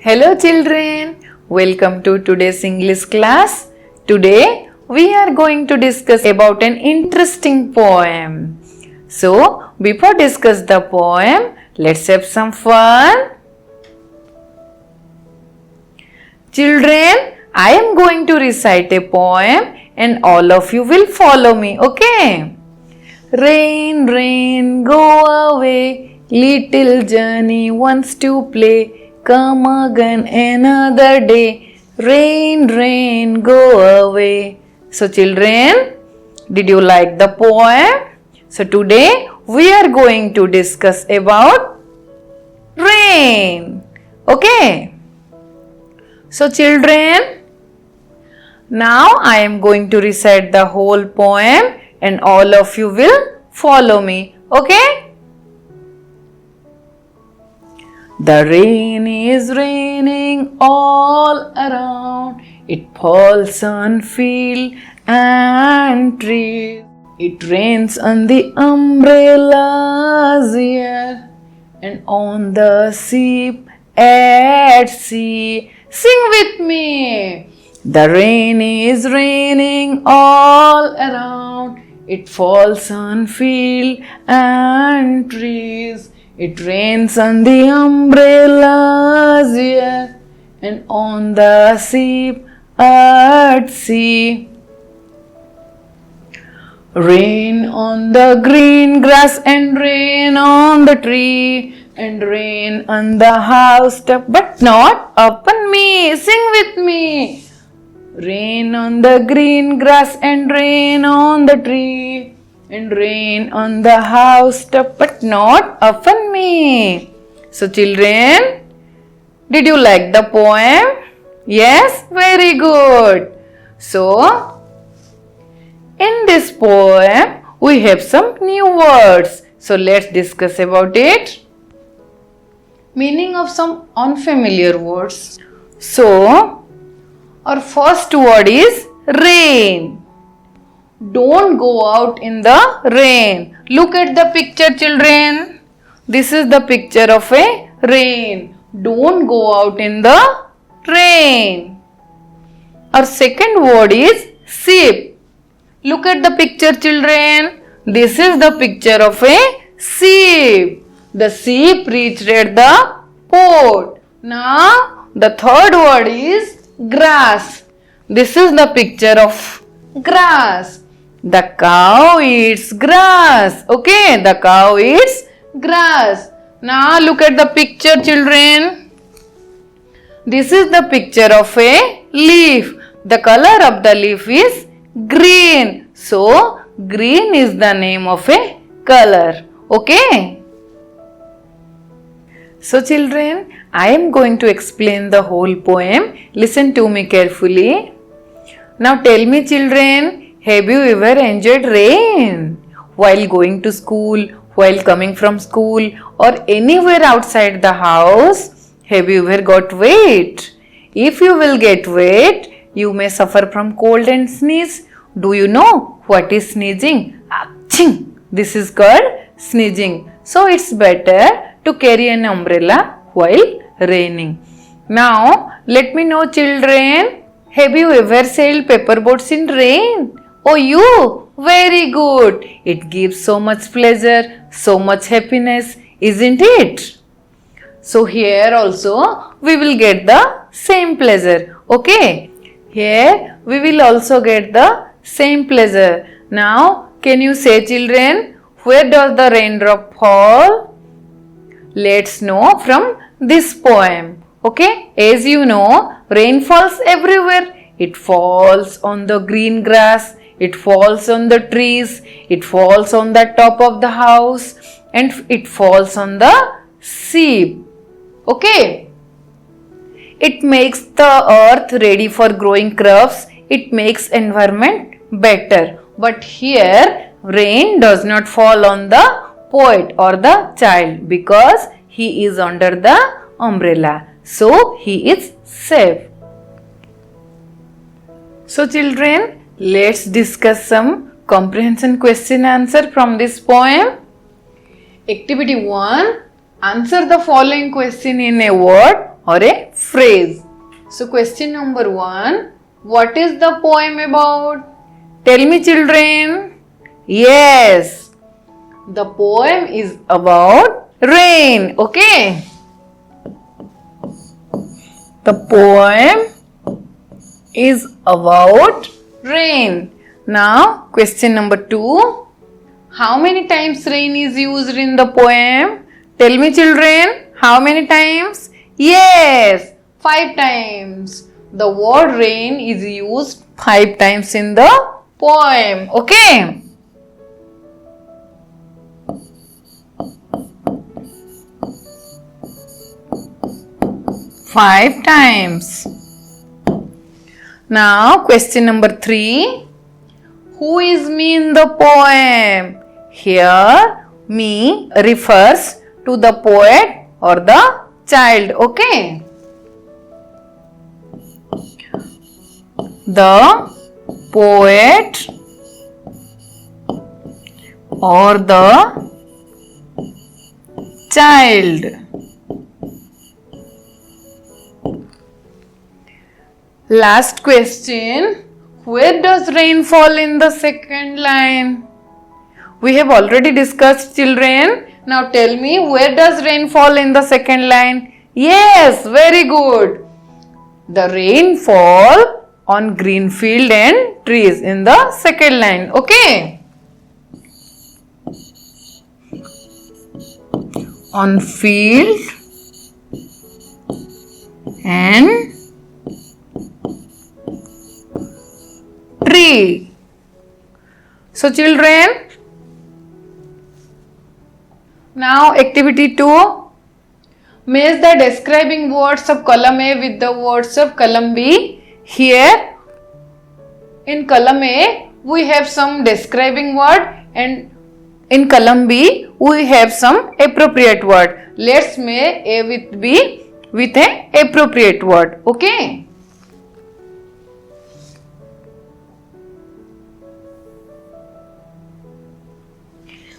Hello children, welcome to today's English class. Today we are going to discuss about an interesting poem. So before discuss the poem, let's have some fun. Children, I am going to recite a poem and all of you will follow me, okay? Rain, rain, go away, little Johnny wants to play. Come again another day, rain, rain, go away. So children, did you like the poem? So today we are going to discuss about rain, okay? So children, now I am going to recite the whole poem and all of you will follow me, okay? The rain is raining all around. It falls on field and trees. It rains on the umbrellas here and on the ship at sea. Sing with me. The rain is raining all around. It falls on field and trees. It rains on the umbrellas here and on the ship at sea. Rain on the green grass and rain on the tree and rain on the housetop, but not upon me. Sing with me. Rain on the green grass and rain on the tree and rain on the housetop, but not upon me. So children, did you like the poem? Yes, very good. So, in this poem, we have some new words. So let's discuss about it. Meaning of some unfamiliar words. So, our first word is rain. Don't go out in the rain. Look at the picture, children. This is the picture of a rain. Don't go out in the rain. Our second word is ship. Look at the picture, children. This is the picture of a ship. The ship reached at the port. Now, the third word is grass. This is the picture of grass. The cow eats grass. Okay, the cow eats grass. Now look at the picture, children. This is the picture of a leaf. The color of the leaf is green. So, green is the name of a color. Okay. So children, I am going to explain the whole poem. Listen to me carefully. Now tell me, children, have you ever enjoyed rain? While going to school, while coming from school, or anywhere outside the house, have you ever got wet? If you will get wet, you may suffer from cold and sneeze. Do you know what is sneezing? Aching! This is called sneezing. So it's better to carry an umbrella while raining. Now, let me know, children, have you ever sailed paper boats in rain? Oh, you? Very good. It gives so much pleasure, so much happiness, isn't it? So here also we will get the same pleasure. Okay? Here we will also get the same pleasure. Now, can you say, children, where does the raindrop fall? Let's know from this poem. Okay? As you know, rain falls everywhere. It falls on the green grass. It falls on the trees, it falls on the top of the house, and it falls on the ship. Okay? It makes the earth ready for growing crops. It makes environment better. But here, rain does not fall on the poet or the child because he is under the umbrella. So, he is safe. So, children, let's discuss some comprehension question answer from this poem. Activity 1. Answer the following question in a word or a phrase. So question number 1. What is the poem about? Tell me, children. Yes. The poem is about rain. Okay. The poem is about rain. Now, question number 2. How many times rain is used in the poem? Tell me, children. How many times? Yes, 5 times. The word rain is used 5 times in the poem. Okay. Five times. Now, question number 3. Who is me in the poem? Here, me refers to the poet or the child. Okay. The poet or the child. Last question. Where does rain fall in the second line? We have already discussed, children. Now tell me, where does rain fall in the second line? Yes, very good. The rain fall on green field and trees in the second line. Okay. On field and tree. So children, now activity 2. Match the describing words of column A with the words of column B. Here in column A we have some describing word and in column B we have some appropriate word. Let's match A with B with an appropriate word. Okay.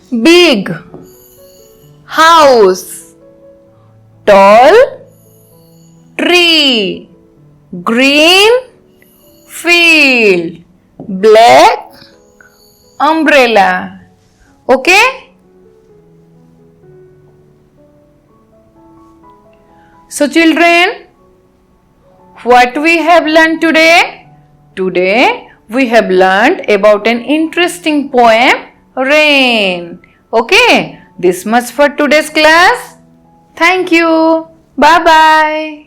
Big house, tall tree, green field, black umbrella. Okay. So children, what we have learned today? Today we have learned about an interesting poem, Rain. Okay, this much for today's class. Thank you. Bye bye.